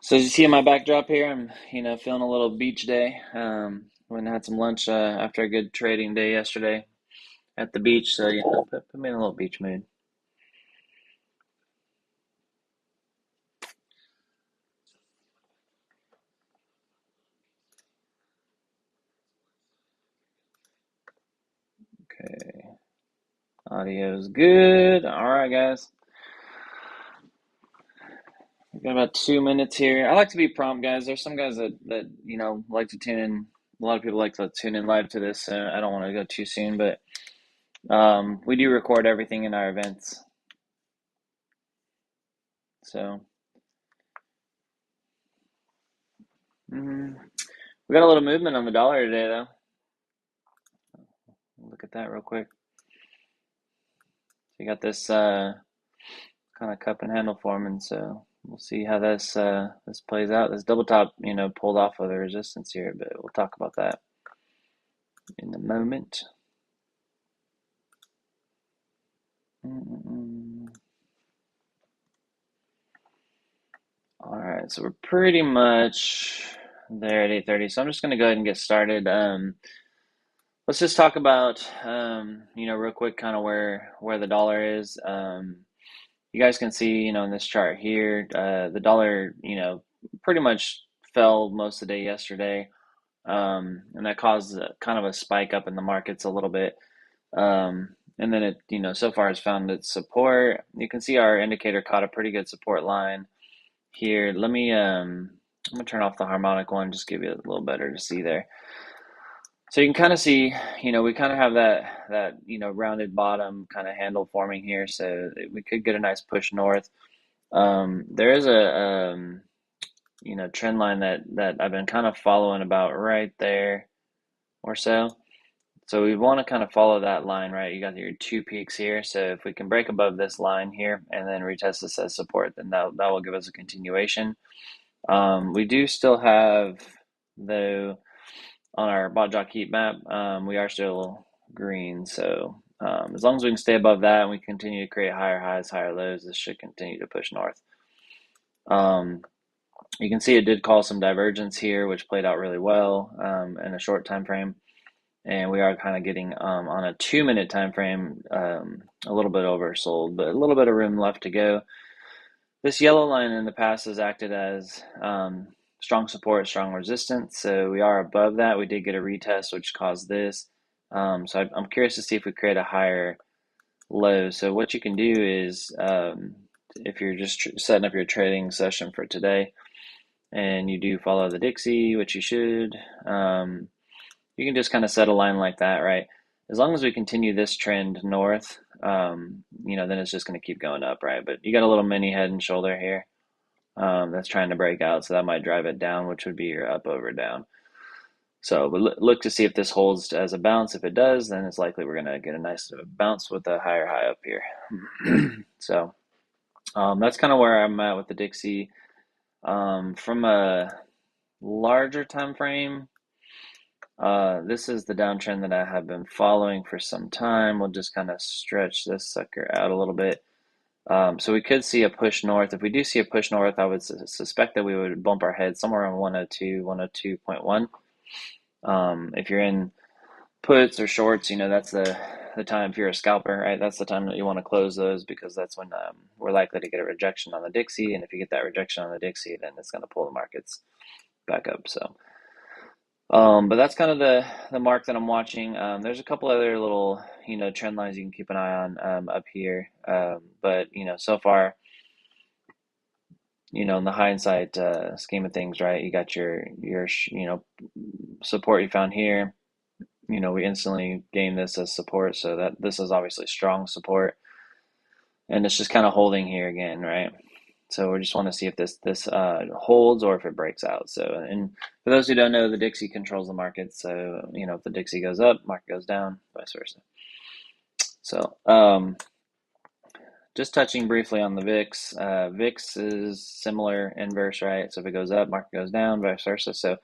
So as you see in my backdrop here, I'm, feeling a little beach day. Went and had some lunch after a good trading day yesterday at the beach. So, put me in a little beach mood. Okay, audio's good. All right, guys. We've got about 2 minutes here. I like to be prompt, guys. There's some guys that like to tune in. A lot of people like to tune in live to this. So I don't want to go too soon, but we do record everything in our events. So mhm. We got a little movement on the dollar today, though. Look at that real quick. So you got this kind of cup and handle forming, so we'll see how this plays out. This double top, pulled off of the resistance here, but we'll talk about that in a moment. All right, so we're pretty much there at 8:30. So I'm just going to go ahead and get started. Let's just talk about, real quick, kind of where the dollar is. You guys can see, in this chart here, the dollar, pretty much fell most of the day yesterday, and that caused kind of a spike up in the markets a little bit. And then it, so far has found its support. You can see our indicator caught a pretty good support line here. I'm gonna turn off the harmonic one, just give you a little better to see there. So you can kind of see, we kind of have that rounded bottom kind of handle forming here, so we could get a nice push north. There is a trend line that I've been kind of following about right there or so. So we want to kind of follow that line, right? You got your two peaks here. So if we can break above this line here and then retest this as support, then that will give us a continuation. We do still have, though, on our bot jock heat map, we are still green. So as long as we can stay above that and we continue to create higher highs, higher lows, this should continue to push north. Um, you can see it did cause some divergence here, which played out really well in a short time frame. And we are kind of getting on a 2 minute time frame a little bit oversold, but a little bit of room left to go. This yellow line in the past has acted as strong support, strong resistance. So we are above that. We did get a retest, which caused this. So I'm curious to see if we create a higher low. So what you can do is, if you're just setting up your trading session for today, and you do follow the Dixie, which you should, you can just kind of set a line like that, right? As long as we continue this trend north, then it's just going to keep going up, right? But you got a little mini head and shoulder here that's trying to break out, so that might drive it down, which would be your up over down. So, but look to see if this holds as a bounce. If it does, then it's likely we're going to get a nice bounce with a higher high up here. So that's kind of where I'm at with the Dixie. From a larger time frame, this is the downtrend that I have been following for some time. We'll just kind of stretch this sucker out a little bit. So we could see a push north. If we do see a push north, I would suspect that we would bump our head somewhere around 102, 102.1. If you're in puts or shorts, that's the time. If you're a scalper, right, that's the time that you want to close those, because that's when we're likely to get a rejection on the Dixie. And if you get that rejection on the Dixie, then it's going to pull the markets back up. So but that's kind of the mark that I'm watching. There's a couple other little, trend lines you can keep an eye on up here. But so far, in the hindsight scheme of things, right? You got your support you found here. We instantly gained this as support, so that this is obviously strong support, and it's just kind of holding here again, right? So we just want to see if this holds or if it breaks out. So, and for those who don't know, the Dixie controls the market. So, if the Dixie goes up, market goes down, vice versa. So, just touching briefly on the VIX. VIX is similar inverse, right? So if it goes up, market goes down, vice versa. So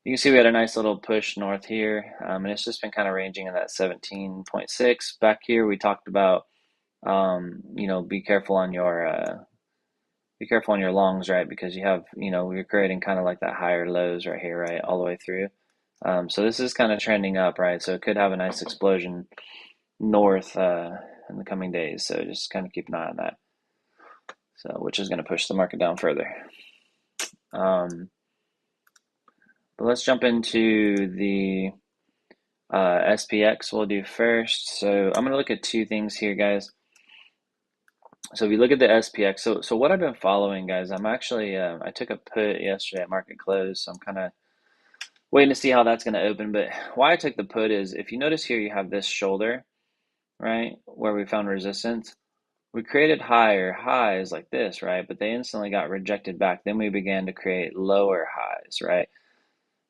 you can see we had a nice little push north here, and it's just been kind of ranging in that 17.6. Back here, we talked about, be careful on your be careful on your longs, right? Because you have, you're creating kind of like that higher lows right here, right? All the way through. So this is kind of trending up, right? So it could have a nice explosion north in the coming days. So just kind of keep an eye on that. So which is going to push the market down further. But let's jump into the SPX we'll do first. So I'm going to look at two things here, guys. So if you look at the SPX, so what I've been following, guys, I'm actually I took a put yesterday at market close, so I'm kind of waiting to see how that's going to open. But why I took the put is if you notice here, you have this shoulder, right, where we found resistance. We created higher highs like this, right? But they instantly got rejected back. Then we began to create lower highs, right?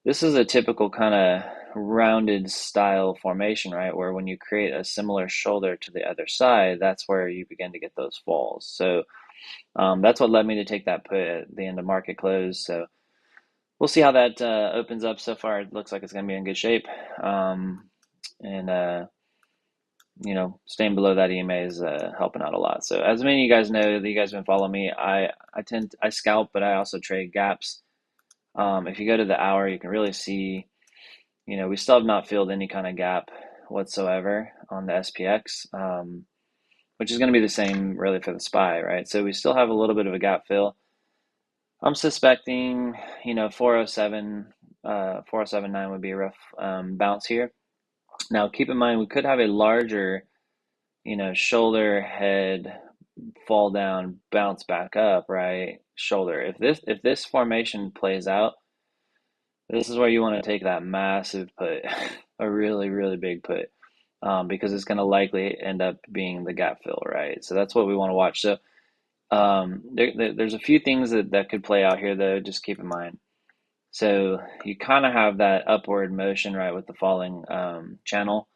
This is a typical kind of rounded style formation, right? Where when you create a similar shoulder to the other side, that's where you begin to get those falls. So that's what led me to take that put at the end of market close. So we'll see how that opens up. So far, it looks like it's going to be in good shape. And staying below that EMA is helping out a lot. So as many of you guys know, that you guys have been following me, I scalp, but I also trade gaps. If you go to the hour, you can really see, we still have not filled any kind of gap whatsoever on the SPX, which is going to be the same really for the SPY, right? So we still have a little bit of a gap fill. I'm suspecting, 407, 407.9 would be a rough bounce here. Now, keep in mind, we could have a larger, shoulder, head, fall down, bounce back up, right? Shoulder. If this formation plays out, this is where you want to take that massive put, a really, really big put, because it's going to likely end up being the gap fill, right? So that's what we want to watch. So there's a few things that could play out here, though. Just keep in mind. So you kind of have that upward motion, right, with the falling channel.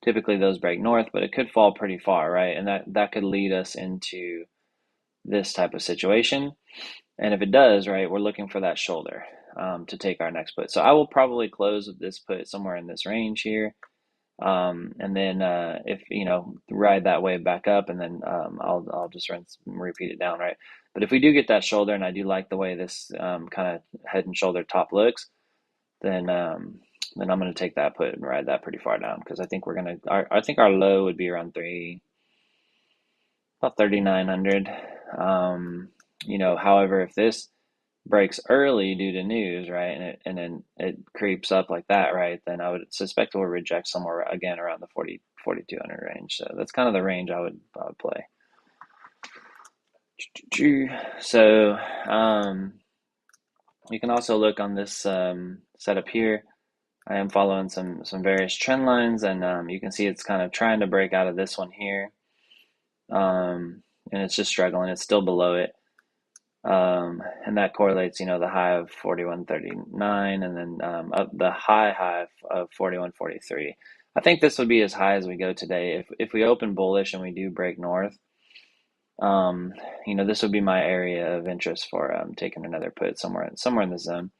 Typically those break north, but it could fall pretty far, right? And that could lead us into this type of situation. And if it does, right, we're looking for that shoulder to take our next put. So I will probably close this put somewhere in this range here. And then if ride that wave back up, and then I'll just repeat it down, right? But if we do get that shoulder, and I do like the way this kind of head and shoulder top looks, then I'm going to take that put and ride that pretty far down, because I think I think our low would be around about 3,900. However, if this breaks early due to news, right, and then it creeps up like that, right, then I would suspect we'll reject somewhere again around the 4,200 range. So that's kind of the range I would play. So you can also look on this setup here. I am following some various trend lines, and you can see it's kind of trying to break out of this one here, and it's just struggling. It's still below it. And that correlates, the high of 41.39, and then up the high of 41.43. I think this would be as high as we go today. If we open bullish and we do break north, this would be my area of interest for taking another put somewhere in the zone.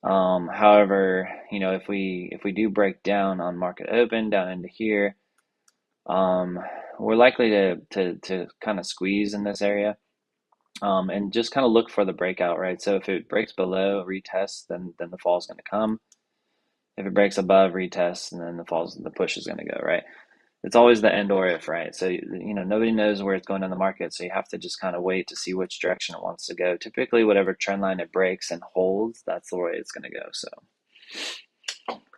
However, if we do break down on market open down into here, we're likely to kind of squeeze in this area. And just kind of look for the breakout, right? So if it breaks below, retest, then the fall is going to come. If it breaks above, retest, and then the push is going to go, right? It's always the end or if, right? So nobody knows where it's going in the market, so you have to just kind of wait to see which direction it wants to go. Typically, whatever trend line it breaks and holds, that's the way it's going to go. So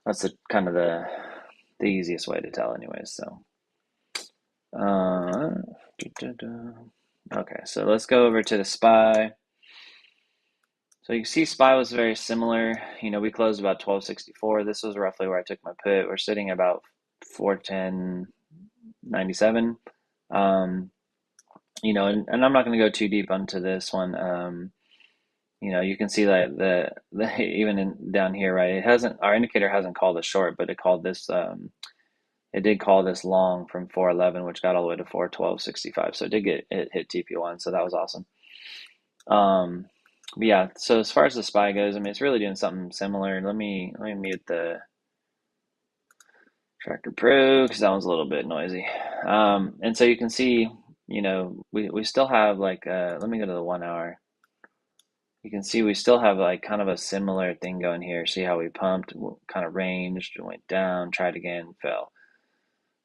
that's kind of the easiest way to tell, anyways. So. Okay, so let's go over to the SPY. So you can see SPY was very similar. We closed about 1264. This was roughly where I took my put. We're sitting about 410.97. And I'm not going to go too deep onto this one. You can see that the even down here, right? Our indicator hasn't called a short, but it called this. It did call this long from 411, which got all the way to 412.65. So it hit TP1, so that was awesome. But yeah, so as far as the SPY goes, I mean, it's really doing something similar. Let me mute the Tractor Pro because that one's a little bit noisy. And so you can see we still have like let me go to the 1 hour. You can see we still have like kind of a similar thing going here. See how we pumped, kind of ranged, went down, tried again, fell.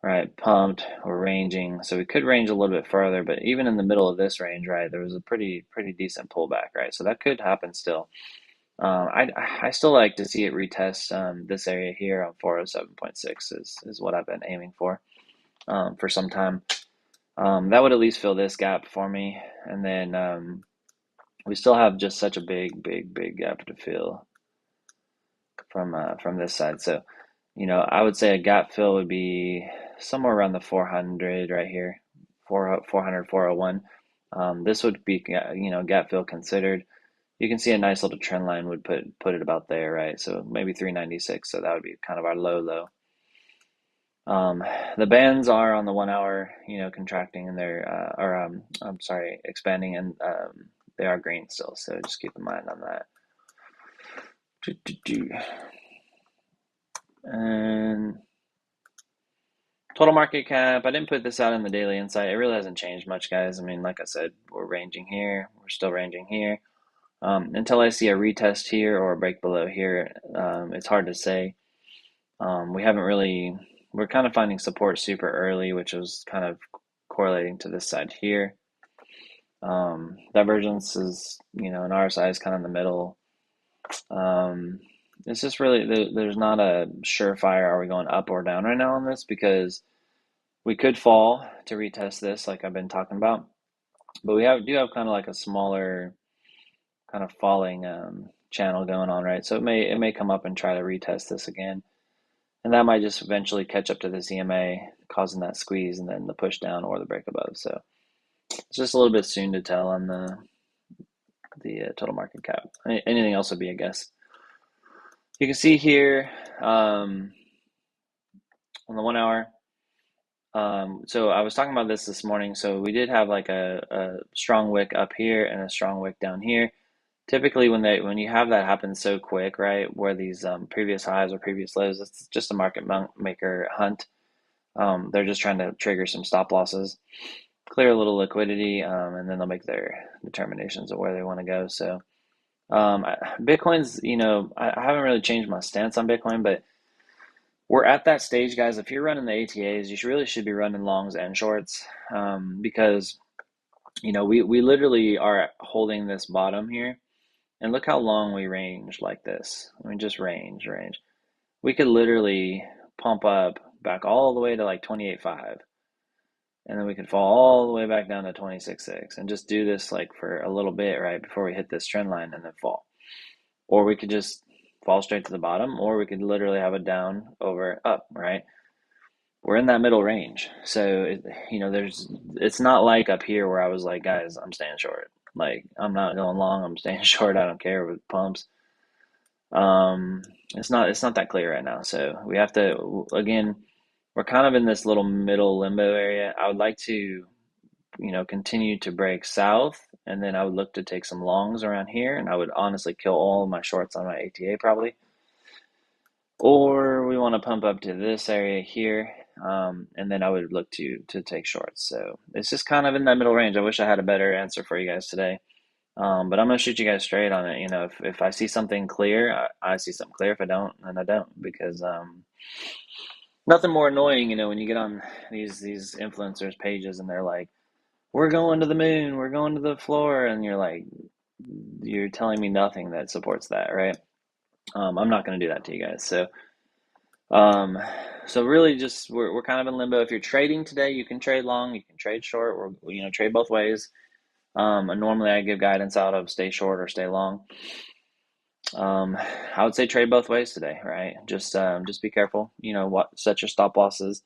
Right, pumped, we're ranging. So we could range a little bit further, but even in the middle of this range, right, there was a pretty decent pullback, right? So that could happen still. I still like to see it retest this area here on 407.6 is what I've been aiming for some time. That would at least fill this gap for me, and then we still have just such a big gap to fill from this side. So, I would say a gap fill would be somewhere around the 400 right here, 400, 401. This would be, gap fill considered. You can see a nice little trend line would put it about there, right? So maybe 396. So that would be kind of our low. Um, the bands are on the 1 hour, contracting and I'm sorry, expanding and they are green still. So just keep in mind on that. And total market cap, I didn't put this out in the daily insight. It really hasn't changed much, guys. I mean, like I said, we're ranging here. We're still ranging here. Until I see a retest here or a break below here, it's hard to say. We haven't really, we're kind of finding support super early, which was kind of correlating to this side here. Divergence is, in RSI is kind of in the middle. It's just really, there's not a surefire, are we going up or down right now on this? Because we could fall to retest this, like I've been talking about. But do have kind of like a smaller kind of falling channel going on, right? So it may come up and try to retest this again. And that might just eventually catch up to the EMA, causing that squeeze and then the push down or the break above. So it's just a little bit soon to tell on the total market cap. Anything else would be a guess. You can see here on the 1 hour. So I was talking about this morning. So we did have like a strong wick up here and a strong wick down here. Typically, when you have that happen so quick, right, where these previous highs or previous lows, it's just a market maker hunt. They're just trying to trigger some stop losses, clear a little liquidity, and then they'll make their determinations of where they want to go. So Bitcoin's, I haven't really changed my stance on Bitcoin, but we're at that stage, guys. If you're running the ATAs, you really should be running longs and shorts, because we literally are holding this bottom here. And look how long we range like this. I mean, just range. We could literally pump up back all the way to like 28.5. And then we could fall all the way back down to 26.6 and just do this like for a little bit, right, before we hit this trend line and then fall. Or we could just fall straight to the bottom, or we could literally have a down over up, right? We're in that middle range. So, it's not like up here where I was like, guys, I'm staying short. Like, I'm not going long, I'm staying short. I don't care with pumps. It's not that clear right now. So we have to, again, we're kind of in this little middle limbo area. I would like to, continue to break south, and then I would look to take some longs around here, and I would honestly kill all of my shorts on my ATA probably. Or we want to pump up to this area here, and then I would look to take shorts. So it's just kind of in that middle range. I wish I had a better answer for you guys today. But I'm gonna shoot you guys straight on it. If I see something clear, I see something clear. If I don't, then I don't, because nothing more annoying, when you get on these influencers pages and they're like, "We're going to the moon, we're going to the floor," and you're like, you're telling me nothing that supports that, right? I'm not gonna do that to you guys. Um, so really, just we're kind of in limbo. If you're trading today, you can trade long, you can trade short, or trade both ways. And normally I give guidance out of stay short or stay long. I would say trade both ways today, right? Just be careful. Set your stop losses.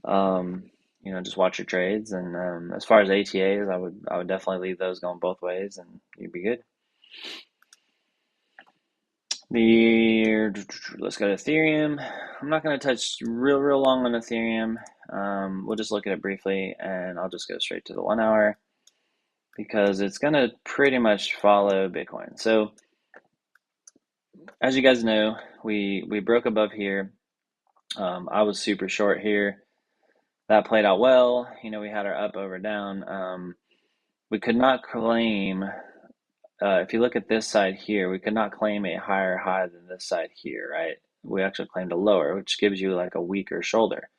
Um, just watch your trades. And as far as ATAs, I would definitely leave those going both ways, and you'd be good. Let's go to Ethereum. I'm not going to touch real long on Ethereum. We'll just look at it briefly, and I'll just go straight to the 1 hour because it's going to pretty much follow Bitcoin. So as you guys know, we broke above here. I was super short here. That played out well. We had our up over down. We could not claim, if you look at this side here, we could not claim a higher high than this side here, right? We actually claimed a lower, which gives you like a weaker shoulder.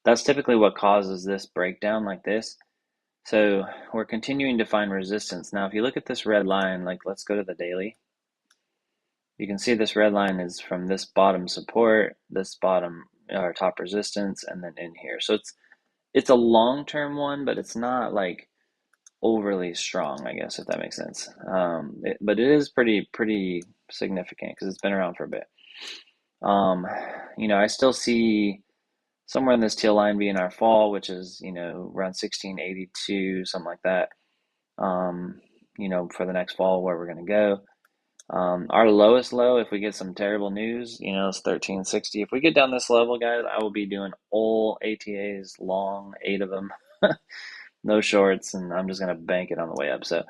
That's typically what causes this breakdown like this. So we're continuing to find resistance. Now, if you look at this red line, like let's go to the daily. You can see this red line is from this bottom support, this bottom or top resistance, and then in here. So it's a long-term one, but it's not like overly strong, I guess, if that makes sense. But it is pretty significant because it's been around for a bit. I still see somewhere in this teal line being our fall, which is, around 1682, something like that. For the next fall where we're going to go. Our lowest low, if we get some terrible news, it's 1360. If we get down this level, guys, I will be doing all ATAs long, 8 of them, no shorts, and I'm just gonna bank it on the way up. So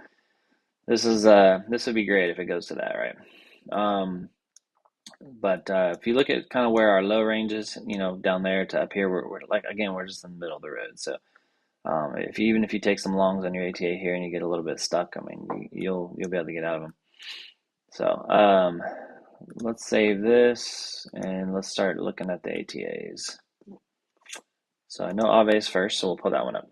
this would be great if it goes to that, right? But if you look at kind of where our low range is, down there to up here, we're like again, we're just in the middle of the road. So even if you take some longs on your ATA here and you get a little bit stuck, I mean, you'll be able to get out of them. So let's save this and let's start looking at the ATAs. So I know Ave's first, so we'll pull that one up.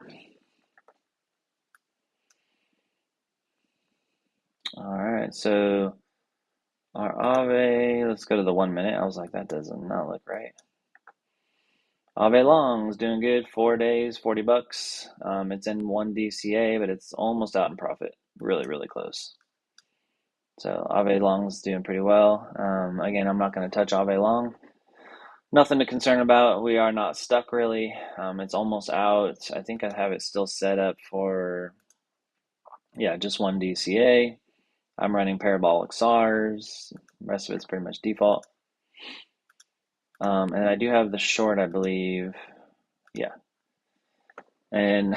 All right, so our Ave, let's go to the 1 minute. I was like, that does not look right. Ave Long's doing good, 4 days, 40 bucks. It's in 1 DCA, but it's almost out in profit. Really, really close. So Ave Long's doing pretty well. Again, I'm not going to touch Ave Long. Nothing to concern about. We are not stuck really. It's almost out. I think I have it still set up for, yeah, just 1 DCA. I'm running parabolic SARs. The rest of it's pretty much default. And I do have the short, I believe. Yeah. And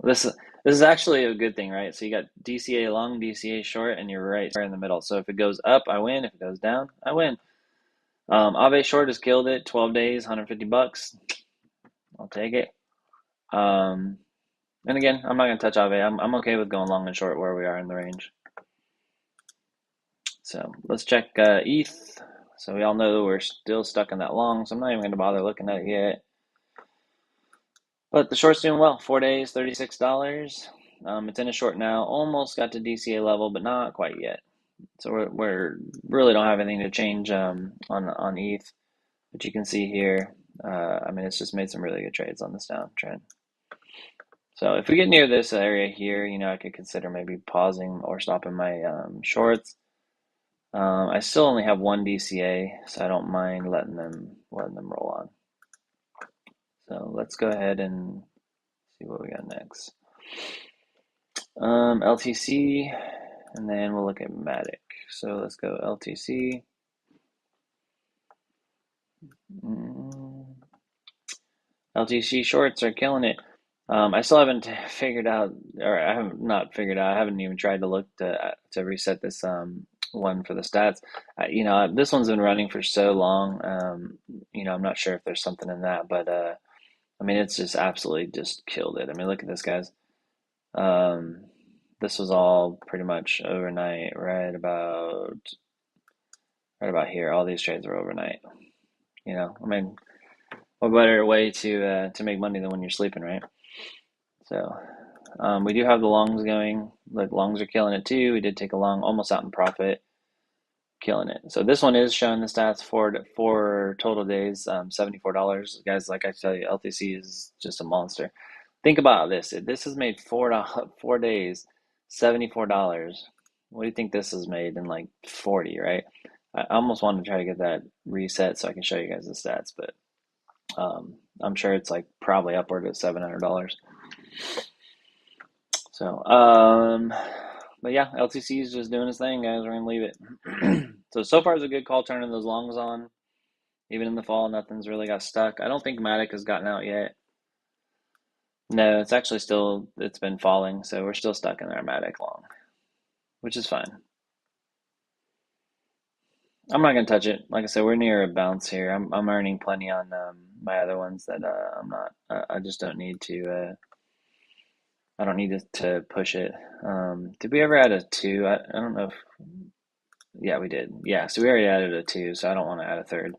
this is actually a good thing, right? So you got DCA long, DCA short, and you're right in the middle. So if it goes up, I win. If it goes down, I win. Ave short has killed it. 12 days, 150 bucks. I'll take it. And again, I'm not going to touch Ave. I'm okay with going long and short where we are in the range. So let's check ETH. So we all know we're still stuck in that long, so I'm not even going to bother looking at it yet. But the short's doing well. 4 days, $36. It's in a short now. Almost got to DCA level, but not quite yet. So we're really don't have anything to change on ETH. But you can see here, I mean, it's just made some really good trades on this downtrend. So if we get near this area here, I could consider maybe pausing or stopping my shorts. I still only have 1 DCA, so I don't mind letting them roll on. So let's go ahead and see what we got next. LTC, and then we'll look at Matic. So let's go LTC. LTC shorts are killing it. I still haven't figured out, or I have not figured out. I haven't even tried to look to reset this one for the stats. This one's been running for so long. I'm not sure if there's something in that, but I mean, it's just absolutely just killed it. I mean, look at this, guys. This was all pretty much overnight, right about here. All these trades were overnight. I mean, what better way to make money than when you're sleeping, right? So we do have the longs going. Like longs are killing it too. We did take a long, almost out in profit, killing it. So this one is showing the stats for total days, $74. Guys, like I tell you, LTC is just a monster. Think about this. This has made 4 days, $74. What do you think this has made in like 40, right? I almost wanted to try to get that reset so I can show you guys the stats, but I'm sure it's like probably upward of $700. So, but yeah, LTC is just doing his thing, guys. We're gonna leave it. So far it's a good call turning those longs on. Even in the fall, nothing's really got stuck. I don't think Matic has gotten out yet. No, it's actually it's been falling, so we're still stuck in our Matic long, which is fine. I'm not gonna touch it. Like I said, we're near a bounce here. I'm earning plenty on my other ones that I'm not. I just don't need to. I don't need to push it. Did we ever add a two? I don't know if. Yeah, we did. Yeah, so we already added a two, so I don't want to add a third.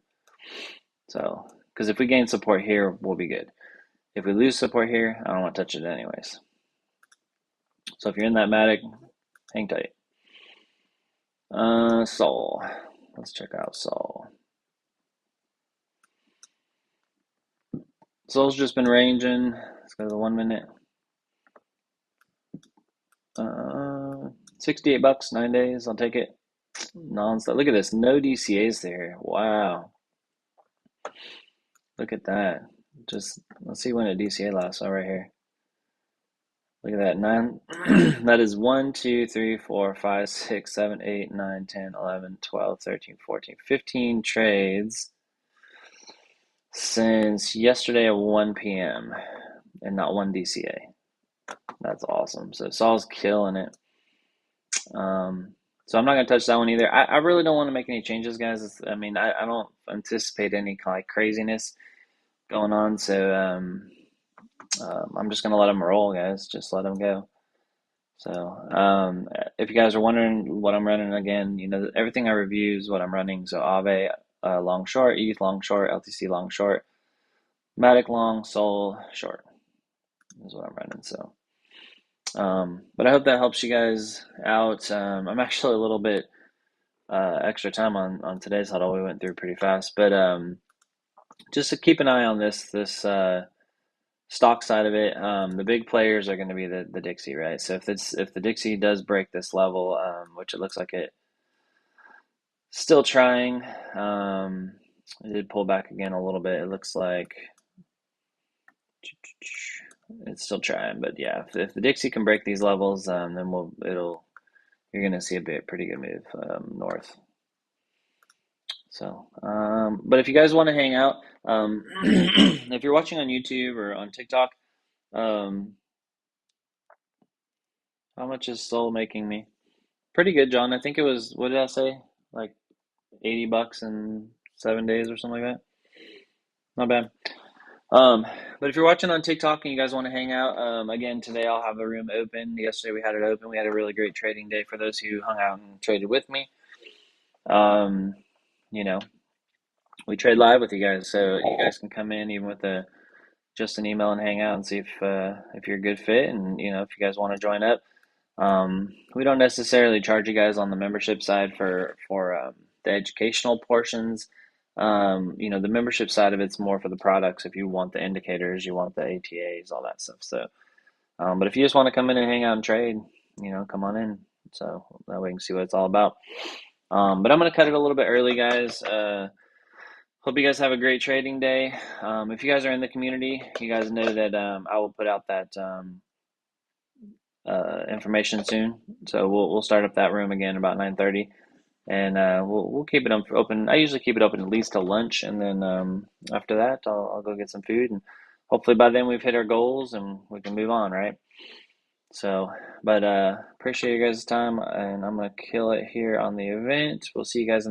So, because if we gain support here, we'll be good. If we lose support here, I don't want to touch it anyways. So if you're in that Matic, hang tight. Sol. Let's check out Sol. Sol's just been ranging. Let's go to the 1 minute. 68 bucks, 9 days. I'll take it. Non-stop. Look at this. No DCAs there. Wow. Look at that. Just let's see when a DCA lasts. Oh, right here. Look at that. Nine. That is 1, 2, 3, 4, 5, 6, 7, 8, 9, 10, 11, 12, 13, 14, 15 trades since yesterday at 1 p.m. and not one DCA. That's awesome. So Saul's killing it. So I'm not gonna touch that one either. I really don't want to make any changes, guys. I mean, I don't anticipate any like craziness going on. So I'm just gonna let them roll, guys. Just let them go. So if you guys are wondering what I'm running again, everything I review is what I'm running. So Aave long short, ETH long short, LTC long short, Matic long, Sol short is what I'm running. So. But I hope that helps you guys out. I'm actually a little bit extra time on today's huddle. We went through pretty fast, but just to keep an eye on this stock side of it. The big players are going to be the Dixie, right? So if the Dixie does break this level, which it looks like it still trying, it did pull back again a little bit. It looks like it's still trying, but yeah, if the Dixie can break these levels, then you're going to see a pretty good move north. So, but if you guys want to hang out, if you're watching on YouTube or on TikTok, um, how much is Soul making me? Pretty good, John. I think it was, what did I say? Like 80 bucks in 7 days or something like that. Not bad. Um, but if you're watching on TikTok and you guys want to hang out, again, today I'll have the room open. Yesterday we had it open. We had a really great trading day for those who hung out and traded with me. Um, you know, we trade live with you guys, so you guys can come in even with just an email and hang out and see if you're a good fit, and if you guys want to join up. We don't necessarily charge you guys on the membership side for the educational portions. The membership side of it's more for the products. If you want the indicators, you want the ATAs, all that stuff. So, but if you just want to come in and hang out and trade, come on in. So that way you can see what it's all about. But I'm gonna cut it a little bit early, guys. Hope you guys have a great trading day. If you guys are in the community, you guys know that I will put out that information soon. So we'll start up that room again about 9:30, and we'll keep it open. I usually keep it open at least till lunch, and then after that, I'll go get some food, and hopefully by then we've hit our goals and we can move on, right? So, but appreciate you guys' time, and I'm gonna kill it here on the event. We'll see you guys in